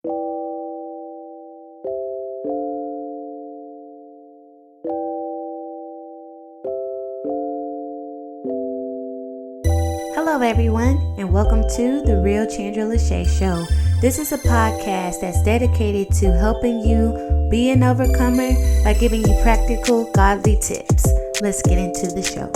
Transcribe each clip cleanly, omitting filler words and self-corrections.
Hello everyone, and welcome to the Real Chandra LaShae Show. This is a podcast that's dedicated to helping you be an overcomer by giving you practical, godly tips. Let's get into the show.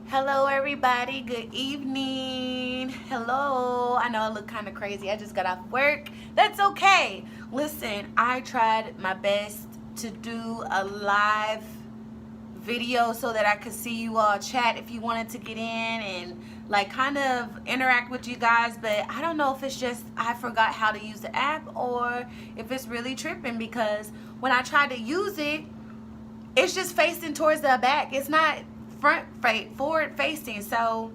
Hello everybody, good evening. Hello, I know I look kind of crazy. I just got off work. That's okay. Listen, I tried my best to do a live video so that I could see you all chat if you wanted to get in and like kind of interact with you guys, but I don't know if it's just I forgot how to use the app or if it's really tripping, because when I tried to use it, it's just facing towards the back. It's not forward facing, so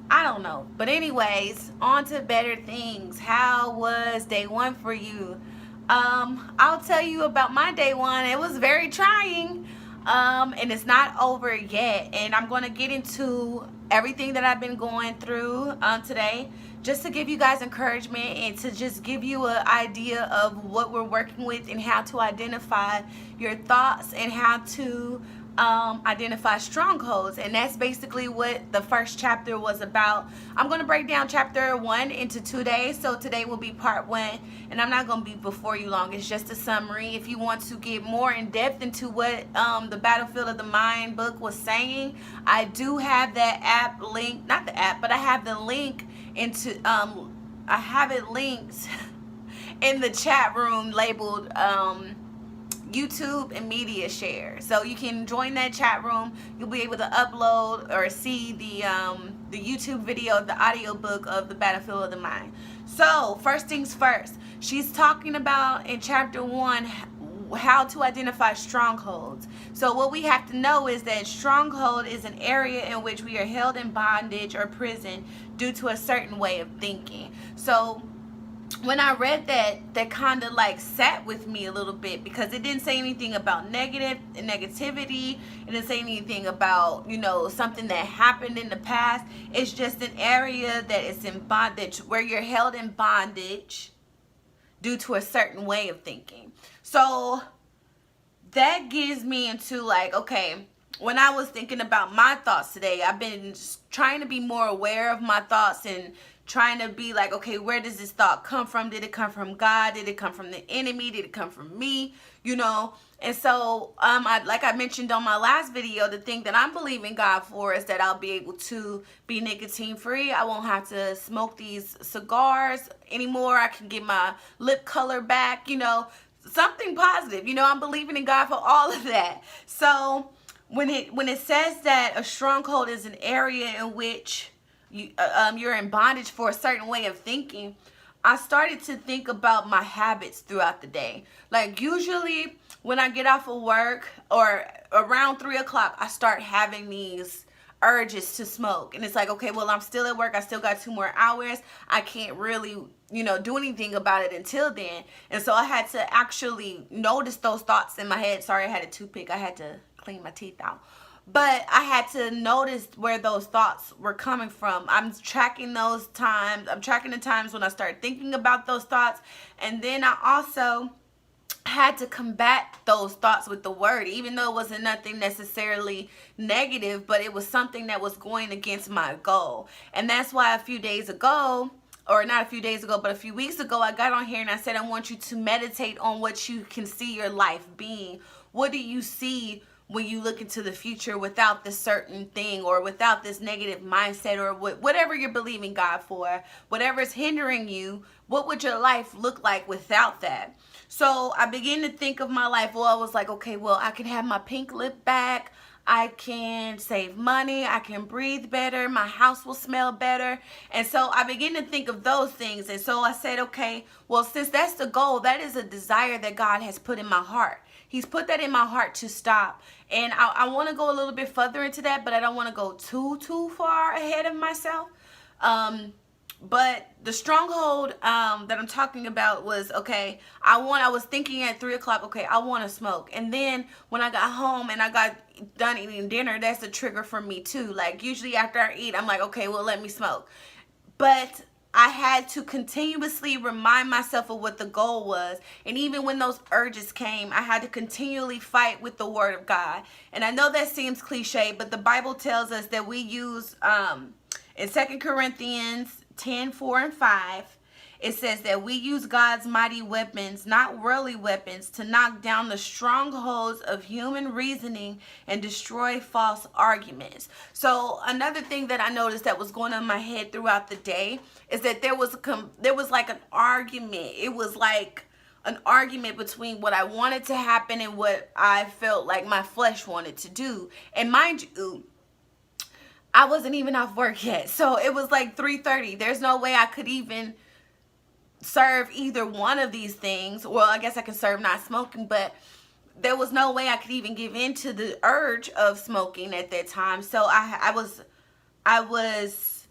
I don't know. But anyways, on to better things. How was day one for you? I'll tell you about my day one. It was very trying, and it's not over yet, and I'm going to get into everything that I've been going through today, just to give you guys encouragement and to just give you an idea of what we're working with and how to identify your thoughts and how to identify strongholds. And that's basically what the first chapter was about. I'm going to break down chapter 1 into 2 days, so today will be part 1, and I'm not going to be before you long. It's just a summary. If you want to get more in depth into what the Battlefield of the Mind book was saying, I do have that app link, not the app, but I have the link into I have it linked in the chat room labeled YouTube and media share, so you can join that chat room. You'll be able to upload or see the YouTube video, the audio book of the Battlefield of the Mind. So first things first, she's talking about in chapter 1 how to identify strongholds. So what we have to know is that stronghold is an area in which we are held in bondage or prison due to a certain way of thinking. So when I read that kind of like sat with me a little bit, because it didn't say anything about negativity. It didn't say anything about, something that happened in the past. It's just an area that is in bondage, where you're held in bondage due to a certain way of thinking. So that gives me into like, okay, when I was thinking about my thoughts today, I've been trying to be more aware of my thoughts and trying to be like, okay, where does this thought come from? Did it come from God? Did it come from the enemy? Did it come from me? And so like I mentioned on my last video, the thing that I'm believing God for is that I'll be able to be nicotine free. I won't have to smoke these cigars anymore. I can get my lip color back, something positive. I'm believing in God for all of that. So when it says that a stronghold is an area in which you're in bondage for a certain way of thinking, I started to think about my habits throughout the day. Like usually when I get off of work or around 3 o'clock, I start having these urges to smoke. And it's like, okay, well, I'm still at work. I still got 2 more hours. I can't really, do anything about it until then. And so I had to actually notice those thoughts in my head. Sorry, I had a toothpick. I had to clean my teeth out. But I had to notice where those thoughts were coming from. I'm tracking those times. I'm tracking the times when I started thinking about those thoughts. And then I also had to combat those thoughts with the word, even though it wasn't nothing necessarily negative, but it was something that was going against my goal. And that's why a few days ago, or not a few days ago, but a few weeks ago, I got on here and I said, I want you to meditate on what you can see your life being. What do you see when you look into the future without this certain thing, or without this negative mindset, or whatever you're believing God for, whatever is hindering you? What would your life look like without that? So I began to think of my life. Well, I was like, okay, well, I can have my pink lip back. I can save money. I can breathe better. My house will smell better. And so I began to think of those things. And so I said, okay, well, since that's the goal, that is a desire that God has put in my heart. He's put that in my heart to stop. And I want to go a little bit further into that, but I don't want to go too far ahead of myself. But the stronghold that I'm talking about was, okay, I was thinking at 3 o'clock, okay, I want to smoke. And then when I got home and I got done eating dinner, that's a trigger for me too. Like usually after I eat, I'm like, okay, well, let me smoke. But I had to continuously remind myself of what the goal was. And even when those urges came, I had to continually fight with the word of God. And I know that seems cliche, but the Bible tells us that we use, in 2 Corinthians 10:4 and 5, it says that we use God's mighty weapons, not worldly weapons, to knock down the strongholds of human reasoning and destroy false arguments. So another thing that I noticed that was going on in my head throughout the day is that there was like an argument. It was like an argument between what I wanted to happen and what I felt like my flesh wanted to do. And mind you, I wasn't even off work yet. So it was like 3:30. There's no way I could even serve either one of these things. Well, I guess I can serve not smoking, but there was no way I could even give in to the urge of smoking at that time. So I was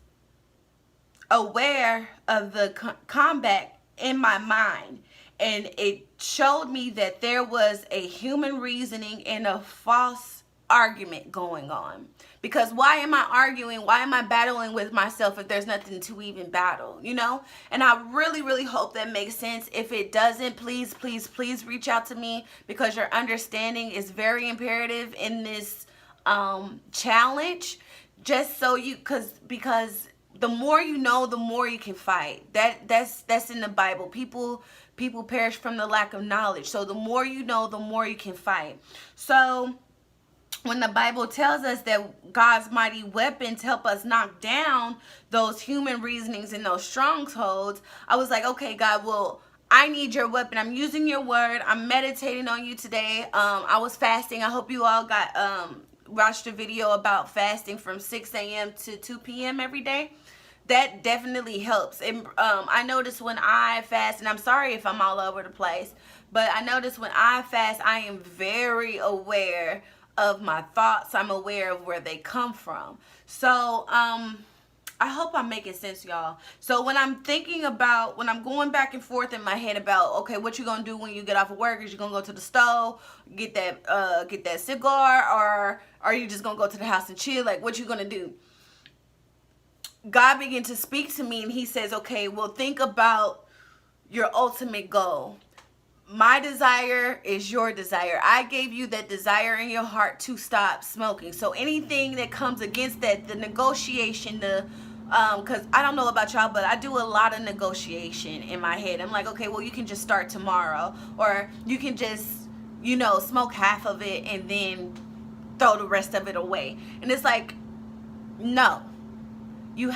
aware of the combat in my mind, and it showed me that there was a human reasoning and a false argument going on. Because why am I arguing? Why am I battling with myself if there's nothing to even battle, you know? And I really, really hope that makes sense. If it doesn't, please, please, please reach out to me, because your understanding is very imperative in this challenge. Just so you, because the more you know, the more you can fight. That's in the Bible. People perish from the lack of knowledge. So the more you know, the more you can fight. So when the Bible tells us that God's mighty weapons help us knock down those human reasonings and those strongholds, I was like, okay, God, well, I need your weapon. I'm using your word. I'm meditating on you today. I was fasting. I hope you all got watched a video about fasting from 6 a.m. to 2 p.m. every day. That definitely helps. And I notice when I fast, and I'm sorry if I'm all over the place, but I notice when I fast, I am very aware of my thoughts. I'm aware of where they come from. So I hope I'm making sense, y'all. So when I'm thinking about, when I'm going back and forth in my head about, okay, what you gonna do when you get off of work? Is you gonna go to the stove, get that cigar, or are you just gonna go to the house and chill? Like, what you gonna do? God began to speak to me, and he says, okay, well, think about your ultimate goal. My desire is your desire. I gave you that desire in your heart to stop smoking. So anything that comes against that, the negotiation, because I don't know about y'all, but I do a lot of negotiation in my head. I'm like, okay, well, you can just start tomorrow, or you can just, smoke half of it and then throw the rest of it away. And it's like, no, you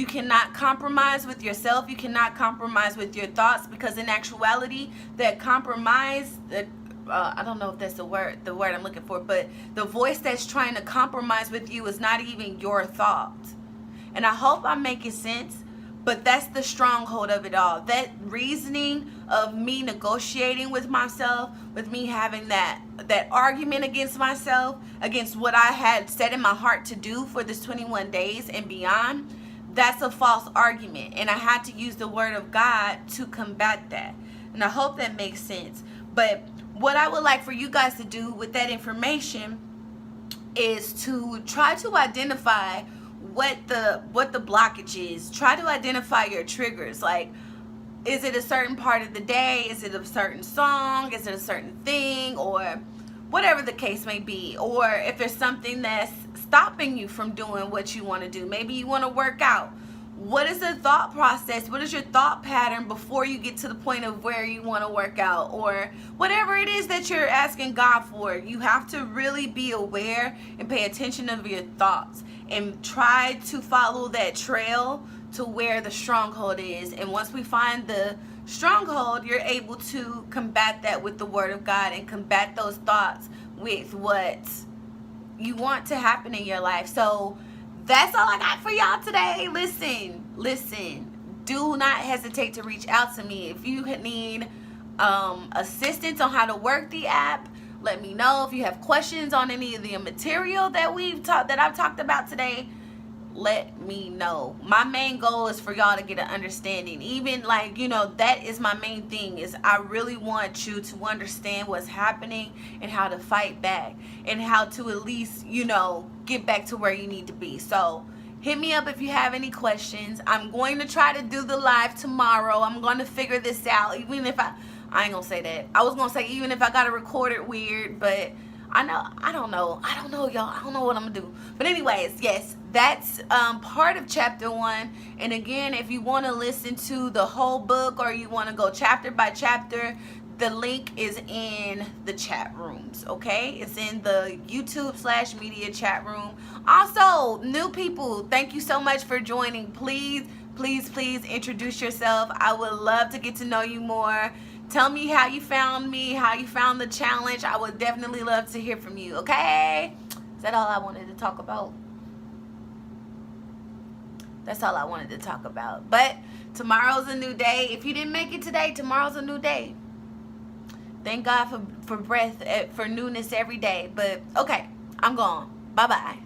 cannot compromise with yourself. You cannot compromise with your thoughts, because in actuality, that compromise, I don't know if that's the word I'm looking for, but the voice that's trying to compromise with you is not even your thought. And I hope I'm making sense, but that's the stronghold of it all. That reasoning of me negotiating with myself, with me having that argument against myself, against what I had set in my heart to do for this 21 days and beyond, that's a false argument. And I had to use the word of God to combat that. And I hope that makes sense. But what I would like for you guys to do with that information is to try to identify what the blockage is. Try to identify your triggers. Like, is it a certain part of the day? Is it a certain song? Is it a certain thing? Or whatever the case may be. Or if there's something that's stopping you from doing what you want to do. Maybe you want to work out. What is the thought process? What is your thought pattern before you get to the point of where you want to work out? Or whatever it is that you're asking God for. You have to really be aware and pay attention of your thoughts, and try to follow that trail to where the stronghold is. And once we find the stronghold, you're able to combat that with the word of God, and combat those thoughts with what you want to happen in your life. So that's all I got for y'all today. Listen, do not hesitate to reach out to me if you need assistance on how to work the app. Let me know. If you have questions on any of the material that I've talked about today, let me know. My main goal is for y'all to get an understanding. Even like, you know, that is my main thing, is I really want you to understand what's happening and how to fight back and how to at least, you know, get back to where you need to be. So hit me up if you have any questions. I'm going to try to do the live tomorrow. I'm going to figure this out. Even if I ain't gonna say that. I was gonna say even if I gotta record it weird, but I don't know, y'all. I don't know what I'm gonna do. But anyways, yes, that's part of chapter 1. And again, if you want to listen to the whole book or you want to go chapter by chapter, the link is in the chat rooms, okay? It's in the YouTube/media chat room. Also, new people, thank you so much for joining. Please introduce yourself. I would love to get to know you more. Tell me how you found me, how you found the challenge. I would definitely love to hear from you, okay? Is that all I wanted to talk about? That's all I wanted to talk about. But tomorrow's a new day. If you didn't make it today, tomorrow's a new day. Thank God for breath, for newness every day. But okay, I'm gone. Bye-bye.